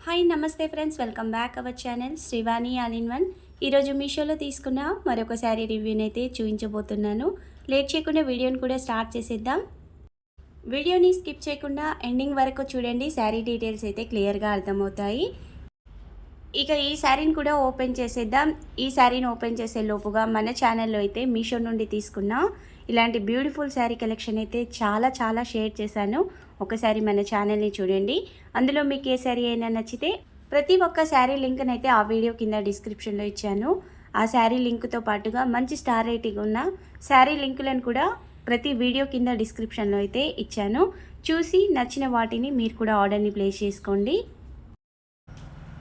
Hi నమస్తే friends, welcome back our channel Srivani all in one. ఈరోజు మీషోలో తీసుకున్న మరొక శారీ రివ్యూని అయితే చూపించబోతున్నాను. లేట్ చేయకుండా వీడియోని కూడా స్టార్ట్ చేసేద్దాం. వీడియోని స్కిప్ చేయకుండా ఎండింగ్ వరకు చూడండి, శారీ డీటెయిల్స్ అయితే క్లియర్గా అర్థమవుతాయి. ఇక ఈ శారీని కూడా ఓపెన్ చేసేద్దాం. ఈ శారీని ఓపెన్ చేసే లోపుగా మన ఛానల్లో అయితే మీషో నుండి తీసుకున్న ఇలాంటి బ్యూటిఫుల్ శారీ కలెక్షన్ అయితే చాలా షేర్ చేశాను. ఒకసారి మన ఛానల్ని చూడండి. అందులో మీకు ఏ శారీ అయినా నచ్చితే ప్రతి ఒక్క శారీ లింక్ని అయితే ఆ వీడియో కింద డిస్క్రిప్షన్లో ఇచ్చాను. ఆ శారీ లింక్తో పాటుగా మంచి స్టార్ రేటింగ్ ఉన్న శారీ లింకులను కూడా ప్రతి వీడియో కింద డిస్క్రిప్షన్లో అయితే ఇచ్చాను. చూసి నచ్చిన వాటిని మీరు కూడా ఆర్డర్ని ప్లేస్ చేసుకోండి.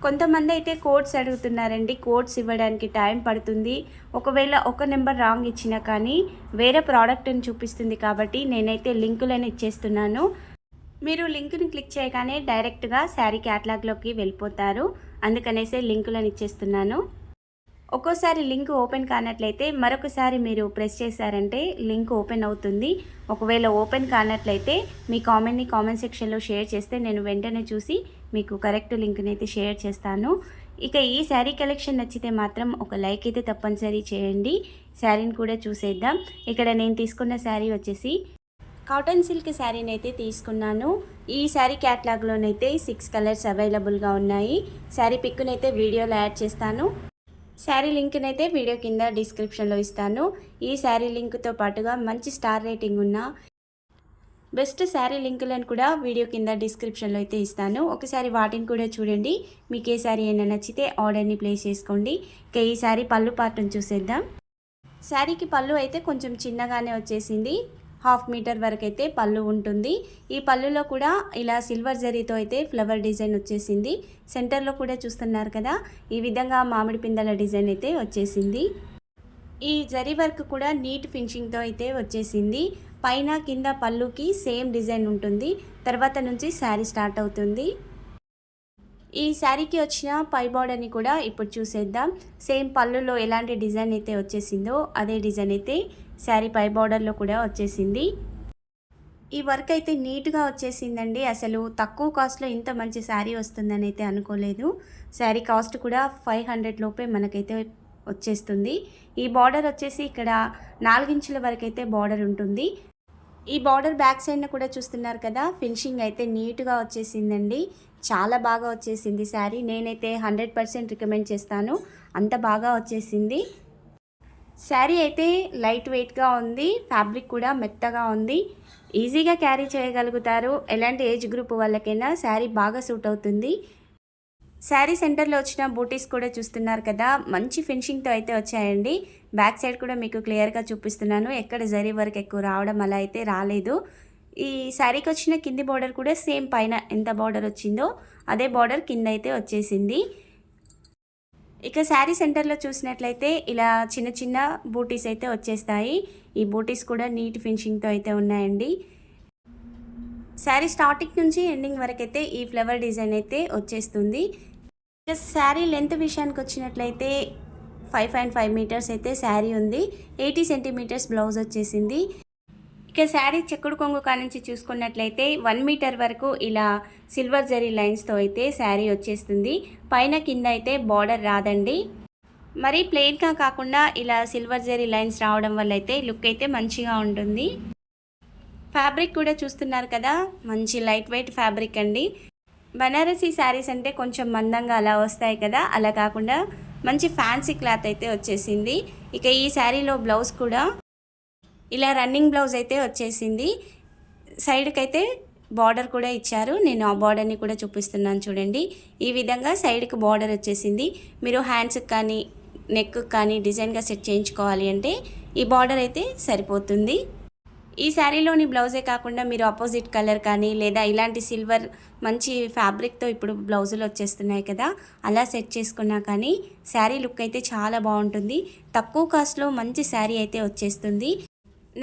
కొంతమంది అయితే కోడ్స్ అడుగుతున్నారండి. కోడ్స్ ఇవ్వడానికి టైం పడుతుంది. ఒకవేళ ఒక నెంబర్ రాంగ్ ఇచ్చినా కానీ వేరే ప్రోడక్ట్ని చూపిస్తుంది. కాబట్టి నేనైతే లింకులను ఇచ్చేస్తున్నాను. మీరు లింకుని క్లిక్ చేయగానే డైరెక్ట్గా శారీ క్యాటలాగ్లోకి వెళ్ళిపోతారు. అందుకనేసే లింకులను ఇచ్చేస్తున్నాను. ఒక్కోసారి లింక్ ఓపెన్ కానట్లయితే మరొకసారి మీరు ప్రెస్ చేశారంటే లింక్ ఓపెన్ అవుతుంది. ఒకవేళ ఓపెన్ కానట్లయితే మీ కామెంట్ని కామెంట్ సెక్షన్లో షేర్ చేస్తే నేను వెంటనే చూసి మీకు కరెక్ట్ లింక్ని అయితే షేర్ చేస్తాను. ఇక ఈ శారీ కలెక్షన్ నచ్చితే మాత్రం ఒక లైక్ అయితే తప్పనిసరి చేయండి. శారీని కూడా చూసేద్దాం. ఇక్కడ నేను తీసుకున్న శారీ వచ్చేసి కాటన్ సిల్క్ శారీని అయితే తీసుకున్నాను. ఈ శారీ క్యాటలాగ్లోనైతే 6 కలర్స్ అవైలబుల్గా ఉన్నాయి. శారీ పిక్కునైతే వీడియోలో యాడ్ చేస్తాను. శారీ లింక్ని అయితే వీడియో కింద డిస్క్రిప్షన్లో ఇస్తాను. ఈ శారీ లింక్తో పాటుగా మంచి స్టార్ రేటింగ్ ఉన్న బెస్ట్ శారీ లింకులను కూడా వీడియో కింద డిస్క్రిప్షన్లో అయితే ఇస్తాను. ఒకసారి వాటిని కూడా చూడండి. మీకు ఏ శారీ అయినా నచ్చితే ఆర్డర్ని ప్లేస్ చేసుకోండి. ఇక ఈ శారీ పళ్ళు పార్ట్ని చూసేద్దాం. శారీకి పళ్ళు అయితే కొంచెం చిన్నగానే వచ్చేసింది. 1/2 మీటర్ వరకు అయితే పళ్ళు ఉంటుంది. ఈ పళ్ళులో కూడా ఇలా సిల్వర్ జరీతో అయితే ఫ్లవర్ డిజైన్ వచ్చేసింది. సెంటర్లో కూడా చూస్తున్నారు కదా, ఈ విధంగా మామిడి పిందెల డిజైన్ అయితే వచ్చేసింది. ఈ జరీ వర్క్ కూడా నీట్ ఫినిషింగ్తో అయితే వచ్చేసింది. పైన కింద పళ్ళుకి సేమ్ డిజైన్ ఉంటుంది. తర్వాత నుంచి శారీ స్టార్ట్ అవుతుంది. ఈ శారీకి వచ్చిన పై బార్డర్ని కూడా ఇప్పుడు చూసేద్దాం. సేమ్ పళ్ళులో ఎలాంటి డిజైన్ అయితే వచ్చేసిందో అదే డిజైన్ అయితే శారీ పై బార్డర్లో కూడా వచ్చేసింది. ఈ వర్క్ అయితే నీట్గా వచ్చేసిందండి. అసలు తక్కువ కాస్ట్లో ఇంత మంచి శారీ వస్తుందని అయితే అనుకోలేదు. శారీ కాస్ట్ కూడా 500 లోపే మనకైతే వచ్చేస్తుంది. ఈ బార్డర్ వచ్చేసి ఇక్కడ 4 ఇంచుల వరకు అయితే బార్డర్ ఉంటుంది. ఈ బార్డర్ బ్యాక్ సైడ్ని కూడా చూస్తున్నారు కదా, ఫినిషింగ్ అయితే నీట్గా వచ్చేసిందండి. చాలా బాగా వచ్చేసింది శారీ. నేనైతే 100% రికమెండ్ చేస్తాను. అంత బాగా వచ్చేసింది. శారీ అయితే లైట్ వెయిట్గా ఉంది. ఫ్యాబ్రిక్ కూడా మెత్తగా ఉంది. ఈజీగా క్యారీ చేయగలుగుతారు. ఎలాంటి ఏజ్ గ్రూప్ వాళ్ళకైనా శారీ బాగా సూట్ అవుతుంది. శారీ సెంటర్లో వచ్చిన బూటీస్ కూడా చూస్తున్నారు కదా, మంచి ఫినిషింగ్తో అయితే వచ్చాయండి. బ్యాక్ సైడ్ కూడా మీకు క్లియర్గా చూపిస్తున్నాను. ఎక్కడ జరీ వరకు ఎక్కువ రావడం అలా అయితే రాలేదు. ఈ శారీకి వచ్చిన కింది బార్డర్ కూడా సేమ్ పైన ఎంత బార్డర్ వచ్చిందో అదే బార్డర్ కింద అయితే వచ్చేసింది. ఇక శారీ సెంటర్లో చూసినట్లయితే ఇలా చిన్న బూటీస్ అయితే వచ్చేస్తాయి. ఈ బూటీస్ కూడా నీట్ ఫినిషింగ్తో అయితే ఉన్నాయండి. శారీ స్టార్టింగ్ నుంచి ఎండింగ్ వరకు అయితే ఈ ఫ్లవర్ డిజైన్ అయితే వచ్చేస్తుంది. ఇక శారీ లెంత్ విషయానికి వచ్చినట్లయితే 5.5 మీటర్స్ అయితే శారీ ఉంది. 80 సెంటీమీటర్స్ బ్లౌజ్ వచ్చేసింది. ఇక శారీ చెక్కుడు కొంగు కానుంచి చూసుకున్నట్లయితే 1 మీటర్ వరకు ఇలా సిల్వర్ జరీ లైన్స్తో అయితే శారీ వచ్చేస్తుంది. పైన కింద అయితే బార్డర్ రాదండి. మరి ప్లెయిన్గా కాకుండా ఇలా సిల్వర్ జరీ లైన్స్ రావడం వల్ల అయితే లుక్ అయితే మంచిగా ఉంటుంది. ఫ్యాబ్రిక్ కూడా చూస్తున్నారు కదా, మంచి లైట్ వెయిట్ ఫ్యాబ్రిక్ అండి. బనారసీ శారీస్ అంటే కొంచెం మందంగా అలా వస్తాయి కదా, అలా కాకుండా మంచి ఫ్యాన్సీ క్లాత్ అయితే వచ్చేసింది. ఇక ఈ శారీలో బ్లౌజ్ కూడా ఇలా రన్నింగ్ బ్లౌజ్ అయితే వచ్చేసింది. సైడ్కి అయితే బార్డర్ కూడా ఇచ్చారు. నేను ఆ బార్డర్ని కూడా చూపిస్తున్నాను చూడండి. ఈ విధంగా సైడ్కి బార్డర్ వచ్చేసింది. మీరు హ్యాండ్స్కి కానీ నెక్కి కానీ డిజైన్గా సెట్ చేయించుకోవాలి అంటే ఈ బార్డర్ అయితే సరిపోతుంది. ఈ శారీలోని బ్లౌజే కాకుండా మీరు ఆపోజిట్ కలర్ కానీ లేదా ఇలాంటి సిల్వర్ మంచి ఫ్యాబ్రిక్తో ఇప్పుడు బ్లౌజులు వచ్చేస్తున్నాయి కదా, అలా సెట్ చేసుకున్నా కానీ శారీ లుక్ అయితే చాలా బాగుంటుంది. తక్కువ కాస్ట్లో మంచి శారీ అయితే వచ్చేస్తుంది.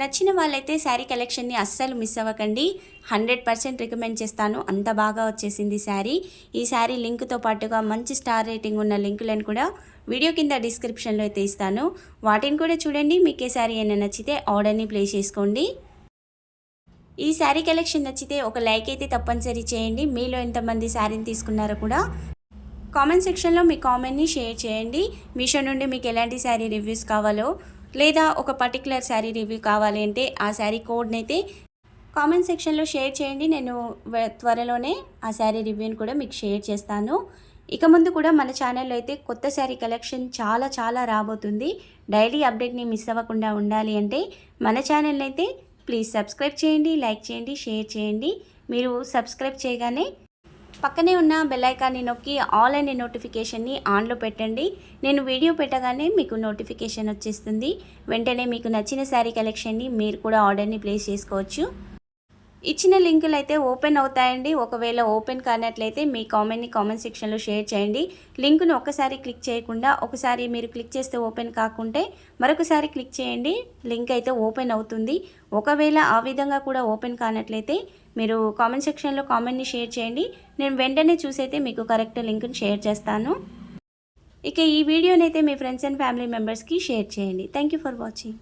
నచ్చిన వాళ్ళైతే శారీ కలెక్షన్ని అస్సలు మిస్ అవ్వకండి. 100% రికమెండ్ చేస్తాను. అంత బాగా వచ్చేసింది శారీ. ఈ శారీ లింక్తో పాటుగా మంచి స్టార్ రేటింగ్ ఉన్న లింకులను కూడా వీడియో కింద డిస్క్రిప్షన్లో అయితే ఇస్తాను. వాటిని కూడా చూడండి. మీకు ఏ శారీ అయినా నచ్చితే ఆర్డర్ని ప్లేస్ చేసుకోండి. ఈ శారీ కలెక్షన్ నచ్చితే ఒక లైక్ అయితే తప్పనిసరి చేయండి. మీలో ఎంతమంది శారీని తీసుకున్నారో కూడా కామెంట్ సెక్షన్లో మీ కామెంట్ని షేర్ చేయండి. మీషో నుండి మీకు ఎలాంటి శారీ రివ్యూస్ కావాలో, లేదా ఒక పర్టికులర్ శారీ రివ్యూ కావాలి అంటే ఆ శారీ కోడ్ని అయితే కామెంట్ సెక్షన్లో షేర్ చేయండి. నేను త్వరలోనే ఆ శారీ రివ్యూని కూడా మీకు షేర్ చేస్తాను. ఇక ముందు కూడా మన ఛానల్లో అయితే కొత్త శారీ కలెక్షన్ చాలా రాబోతుంది. డైలీ అప్డేట్ని మిస్ అవ్వకుండా ఉండాలి అంటే మన ఛానల్ని అయితే ప్లీజ్ సబ్స్క్రైబ్ చేయండి, లైక్ చేయండి, షేర్ చేయండి. మీరు సబ్స్క్రైబ్ చేయగానే పక్కనే ఉన్న బెల్ ఐకాన్ని నొక్కి ఆల్ అనే నోటిఫికేషన్ని ఆన్లో పెట్టండి. నేను వీడియో పెట్టగానే మీకు నోటిఫికేషన్ వచ్చేస్తుంది. వెంటనే మీకు నచ్చిన శారీ కలెక్షన్ని మీరు కూడా ఆర్డర్ని ప్లేస్ చేసుకోవచ్చు. ఇచ్చిన లింకులు అయితే ఓపెన్ అవుతాయండి. ఒకవేళ ఓపెన్ కానట్లయితే మీ కామెంట్ని కామెంట్ సెక్షన్లో షేర్ చేయండి. లింకును ఒకసారి క్లిక్ చేయకుండా, ఒకసారి మీరు క్లిక్ చేస్తే ఓపెన్ కాకుంటే మరొకసారి క్లిక్ చేయండి, లింక్ అయితే ఓపెన్ అవుతుంది. ఒకవేళ ఆ విధంగా కూడా ఓపెన్ కానట్లయితే మీరు కామెంట్ సెక్షన్లో కామెంట్ని షేర్ చేయండి. నేను వెంటనే చూసైతే మీకు కరెక్ట్ లింక్ని షేర్ చేస్తాను. ఇక ఈ వీడియోనైతే మీ ఫ్రెండ్స్ అండ్ ఫ్యామిలీ మెంబర్స్కి షేర్ చేయండి. Thank you for watching.